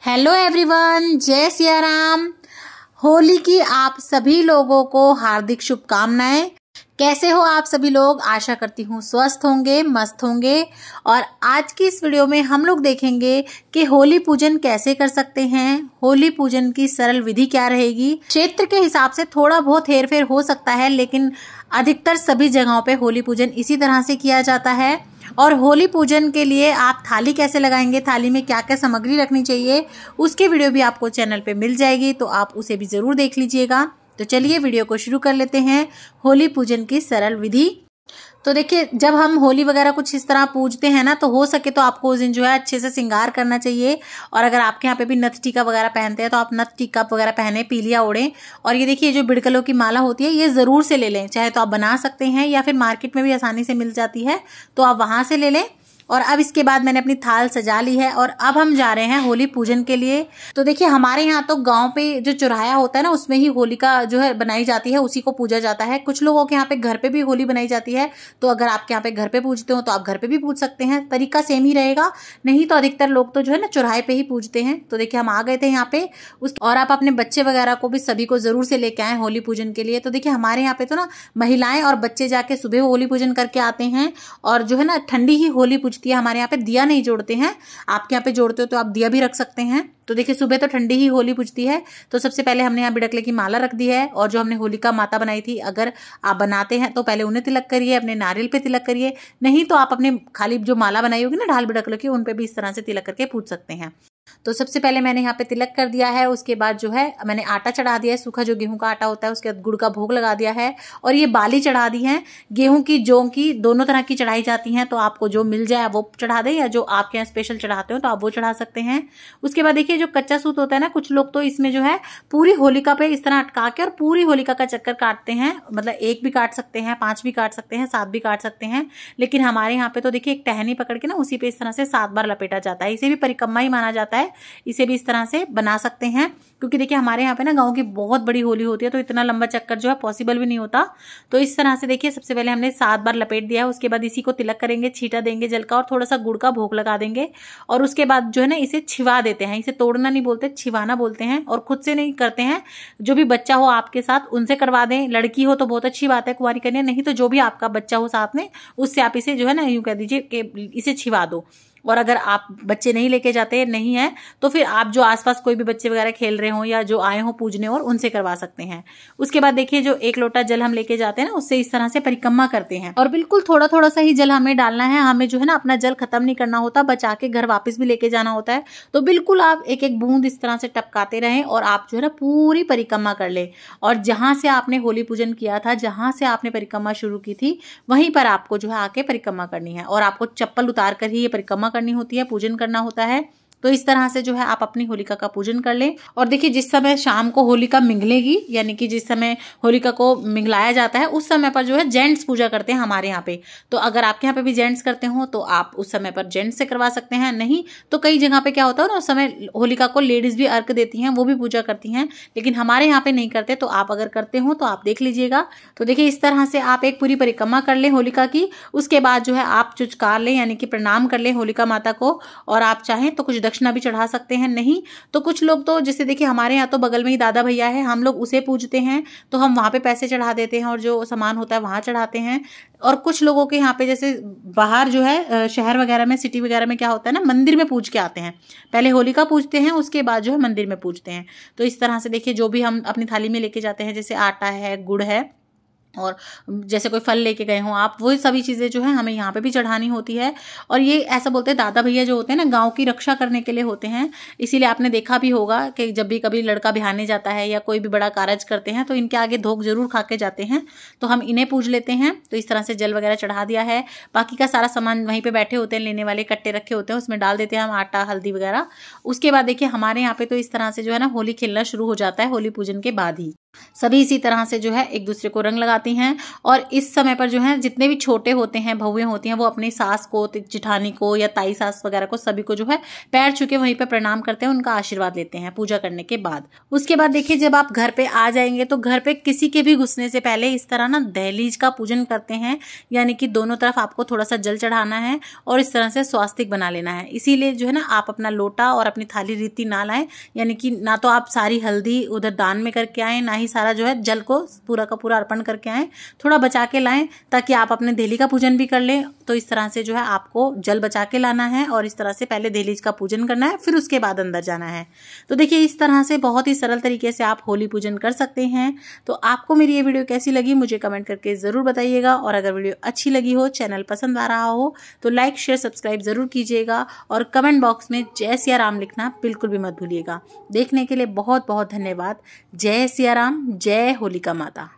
Hello everyone, जय सिया राम। होली की आप सभी लोगों को हार्दिक शुभकामनाएं। कैसे हो आप सभी लोग? आशा करती हूँ स्वस्थ होंगे, मस्त होंगे। और आज की इस वीडियो में हम लोग देखेंगे कि होली पूजन कैसे कर सकते हैं, होली पूजन की सरल विधि क्या रहेगी। क्षेत्र के हिसाब से थोड़ा बहुत हेरफेर हो सकता है, लेकिन अधिकतर सभी जगहों पे होली पूजन इसी तरह से किया जाता है। और होली पूजन के लिए आप थाली कैसे लगाएंगे, थाली में क्या क्या सामग्री रखनी चाहिए, उसकी वीडियो भी आपको चैनल पे मिल जाएगी, तो आप उसे भी ज़रूर देख लीजिएगा। तो चलिए वीडियो को शुरू कर लेते हैं, होली पूजन की सरल विधि। तो देखिए, जब हम होली वगैरह कुछ इस तरह पूजते हैं ना, तो हो सके तो आपको उस दिन जो है अच्छे से श्रृंगार करना चाहिए। और अगर आपके यहाँ पे भी नथ टीका वगैरह पहनते हैं तो आप नथ टीका वगैरह पहने, पीलिया ओढ़ें। और ये देखिए, जो बिड़कलों की माला होती है ये ज़रूर से ले लें। चाहे तो आप बना सकते हैं या फिर मार्केट में भी आसानी से मिल जाती है, तो आप वहाँ से ले लें। और अब इसके बाद मैंने अपनी थाल सजा ली है और अब हम जा रहे हैं होली पूजन के लिए। तो देखिए, हमारे यहाँ तो गांव पे जो चौराहा होता है ना, उसमें ही होलिका जो है बनाई जाती है, उसी को पूजा जाता है। कुछ लोगों के यहाँ पे घर पे भी होली बनाई जाती है, तो अगर आपके यहाँ पे घर पे पूजते हो तो आप घर पे भी पूज सकते हैं, तरीका सेम ही रहेगा। नहीं तो अधिकतर लोग तो जो है ना चौराहे पे ही पूजते हैं। तो देखिए, हम आ गए थे यहाँ पे और आप अपने बच्चे वगैरह को भी सभी को जरूर से लेके आए होली पूजन के लिए। तो देखिए, हमारे यहाँ पे तो ना महिलाएं और बच्चे जाके सुबह होली पूजन करके आते हैं और जो है ना ठंडी ही होली पूजती है। हमारे यहाँ पे दिया नहीं जोड़ते हैं, आपके यहाँ पे जोड़ते हो तो आप दिया भी रख सकते हैं। तो देखिए, सुबह तो ठंडी ही होली पूजती है। तो सबसे पहले हमने यहाँ बिड़कले की माला रख दी है, और जो हमने होलिका माता बनाई थी, अगर आप बनाते हैं तो पहले उन्हें तिलक करिए, अपने नारियल पे तिलक करिए। नहीं तो आप अपने खाली जो माला बनाई होगी ना ढाल बिड़कलों की, उन पे भी इस तरह से तिलक करके पूज सकते हैं। तो सबसे पहले मैंने यहाँ पे तिलक कर दिया है। उसके बाद जो है मैंने आटा चढ़ा दिया है, सूखा जो गेहूं का आटा होता है, उसके बाद गुड़ का भोग लगा दिया है। और ये बाली चढ़ा दी है, गेहूं की जौ की, दोनों तरह की चढ़ाई जाती हैं। तो आपको जो मिल जाए वो चढ़ा दें, या जो आपके यहाँ स्पेशल चढ़ाते हो तो आप वो चढ़ा सकते हैं। उसके बाद देखिए, जो कच्चा सूत होता है ना, कुछ लोग तो इसमें जो है पूरी होलिका पे इस तरह अटका के और पूरी होलिका का चक्कर काटते हैं। मतलब 1 भी काट सकते हैं, 5 भी काट सकते हैं, 7 भी काट सकते हैं। लेकिन हमारे यहाँ पे तो देखिए, एक टहनी पकड़ के ना उसी पे इस तरह से 7 बार लपेटा जाता है। इसे भी परिक्रमा ही माना जाता है, इसे भी इस तरह से बना सकते हैं। क्योंकि देखिए, हमारे यहाँ पे ना गांव की बहुत बड़ी होली होती है, तो इतना लंबा चक्कर जो है पॉसिबल भी नहीं होता। तो इस तरह से देखिए, सबसे पहले हमने 7 बार लपेट दिया है। उसके बाद इसी को तिलक करेंगे, छींटा देंगे जल का और थोड़ा सा गुड़ का भोग लगा देंगे। और उसके बाद जो है ना इसे छिवा देते हैं। इसे तोड़ना नहीं बोलते, छिवाना बोलते हैं। और खुद से नहीं करते हैं, जो भी बच्चा हो आपके साथ उनसे करवा दें। लड़की हो तो बहुत अच्छी बात है, कुंवारी कन्या। नहीं तो जो भी आपका बच्चा हो साथ में, उससे आप इसे जो है ना यूं कह दीजिए कि इसे छिवा दो। और अगर आप बच्चे नहीं लेके जाते नहीं है, तो फिर आप जो आसपास कोई भी बच्चे वगैरह खेल रहे हो या जो आए हो पूजने, और उनसे करवा सकते हैं। उसके बाद देखिए, जो 1 लोटा जल हम लेके जाते हैं ना, उससे इस तरह से परिक्रमा करते हैं। और बिल्कुल थोड़ा थोड़ा सा ही जल हमें डालना है। हमें जो है ना अपना जल खत्म नहीं करना होता, बचा के घर वापस भी लेके जाना होता है। तो बिल्कुल आप एक एक बूंद इस तरह से टपकाते रहें और आप जो है ना पूरी परिक्रमा कर ले। और जहां से आपने होली पूजन किया था, जहां से आपने परिक्रमा शुरू की थी, वहीं पर आपको जो है आके परिक्रमा करनी है। और आपको चप्पल उतार कर ही ये परिक्रमा करनी होती है, पूजन करना होता है। तो इस तरह से जो है आप अपनी होलिका का पूजन कर लें। और देखिए, जिस समय शाम को होलिका मिंगलेगी, यानी कि जिस समय होलिका को मिंगलाया जाता है, उस समय पर जो है जेंट्स पूजा करते हैं हमारे यहाँ पे। तो अगर आपके यहाँ पे भी जेंट्स करते हो तो आप उस समय पर जेंट्स से करवा सकते हैं। नहीं तो कई जगह पे क्या होता है ना, उस समय होलिका को लेडीज भी अर्घ देती हैं, वो भी पूजा करती हैं। लेकिन हमारे यहाँ पे नहीं करते, तो आप अगर करते हो तो आप देख लीजिएगा। तो देखिए, इस तरह से आप एक पूरी परिक्रमा कर लें होलिका की। उसके बाद जो है आप चुचकार लें, यानी कि प्रणाम कर लें होलिका माता को। और आप चाहें तो कुछ दक्षिणा भी चढ़ा सकते हैं। नहीं तो कुछ लोग तो, जैसे देखिए हमारे यहाँ तो बगल में ही दादा भैया है, हम लोग उसे पूजते हैं, तो हम वहां पे पैसे चढ़ा देते हैं और जो सामान होता है वहां चढ़ाते हैं। और कुछ लोगों के यहाँ पे, जैसे बाहर जो है शहर वगैरह में, सिटी वगैरह में क्या होता है ना, मंदिर में पूज के आते हैं। पहले होलिका पूजते हैं, उसके बाद जो है मंदिर में पूजते हैं। तो इस तरह से देखिए, जो भी हम अपनी थाली में लेके जाते हैं, जैसे आटा है, गुड़ है, और जैसे कोई फल लेके गए हो आप, वो सभी चीज़ें जो है हमें यहाँ पे भी चढ़ानी होती है। और ये ऐसा बोलते हैं, दादा भैया जो होते हैं ना, गांव की रक्षा करने के लिए होते हैं। इसीलिए आपने देखा भी होगा कि जब भी कभी लड़का बिहाने जाता है या कोई भी बड़ा कारज करते हैं, तो इनके आगे धोख जरूर खा के जाते हैं। तो हम इन्हें पूज लेते हैं। तो इस तरह से जल वगैरह चढ़ा दिया है। बाकी का सारा सामान वहीं पर बैठे होते हैं, लेने वाले कट्टे रखे होते हैं, उसमें डाल देते हैं हम आटा, हल्दी वगैरह। उसके बाद देखिए, हमारे यहाँ पे तो इस तरह से जो है ना होली खेलना शुरू हो जाता है होली पूजन के बाद ही। सभी इसी तरह से जो है एक दूसरे को रंग लगाती हैं। और इस समय पर जो है जितने भी छोटे होते हैं, बहुएं होती हैं, वो अपनी सास को, जिठानी को या ताई सास वगैरह को, सभी को जो है पैर छू के वहीं पे प्रणाम करते हैं, उनका आशीर्वाद लेते हैं पूजा करने के बाद। उसके बाद देखिए जब आप घर पे आ जाएंगे तो घर पे किसी के भी घुसने से पहले इस तरह ना दहलीज का पूजन करते हैं, यानी कि दोनों तरफ आपको थोड़ा सा जल चढ़ाना है और इस तरह से स्वास्तिक बना लेना है। इसीलिए जो है ना आप अपना लोटा और अपनी थाली रीति ना लाएं, यानी कि ना तो आप सारी हल्दी उधर दान में करके आए, ना ही सारा जो है जल को पूरा का पूरा अर्पण करके आए, थोड़ा बचा के लाएं ताकि आप अपने देहली का पूजन भी कर लें। तो इस तरह से जो है आपको जल बचा के लाना है और इस तरह से पहले देहलीज का पूजन करना है, फिर उसके बाद अंदर जाना है। तो देखिए इस तरह से बहुत ही सरल तरीके से आप होली पूजन कर सकते हैं। तो आपको मेरी ये वीडियो कैसी लगी मुझे कमेंट करके जरूर बताइएगा, और अगर वीडियो अच्छी लगी हो, चैनल पसंद आ रहा हो तो लाइक शेयर सब्सक्राइब जरूर कीजिएगा, और कमेंट बॉक्स में जय सिया राम लिखना बिल्कुल भी मत भूलिएगा। देखने के लिए बहुत बहुत धन्यवाद। जय सिया राम, जय होलिका माता।